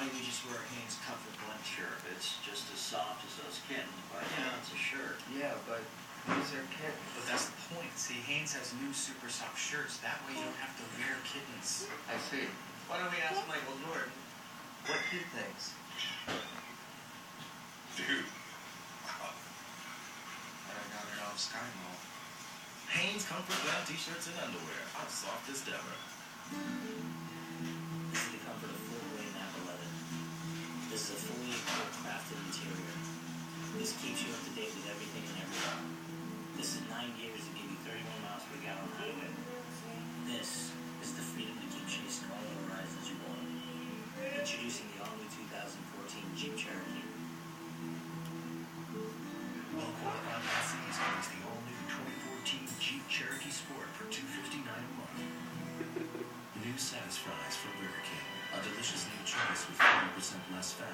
don't we just wear Hanes comfort blend? Sure, it's just as soft as those kittens, but Yeah. it's a shirt. Yeah, but these are kittens. But that's the point. See, Hanes has new super soft shirts. That way you don't have to wear kittens. I see. Why don't we ask Michael Jordan? What he thinks. Dude. I got it off Sky Mall. Hanes comfort blend t-shirts and underwear. How soft as ever. This is the comfort of full-grain Napa leather. This is a fully crafted interior. This keeps you up to date with everything and everyone. This is 9 years to give you 31 miles per gallon highway. This is the freedom to keep chasing all the horizons you want. Introducing the all-new 2014 Jeep Cherokee. Local LLCs owns the all-new 2014 Jeep Cherokee Sport for $259 a month. New Satisfies from Burger King. A delicious new choice with 40% less fat.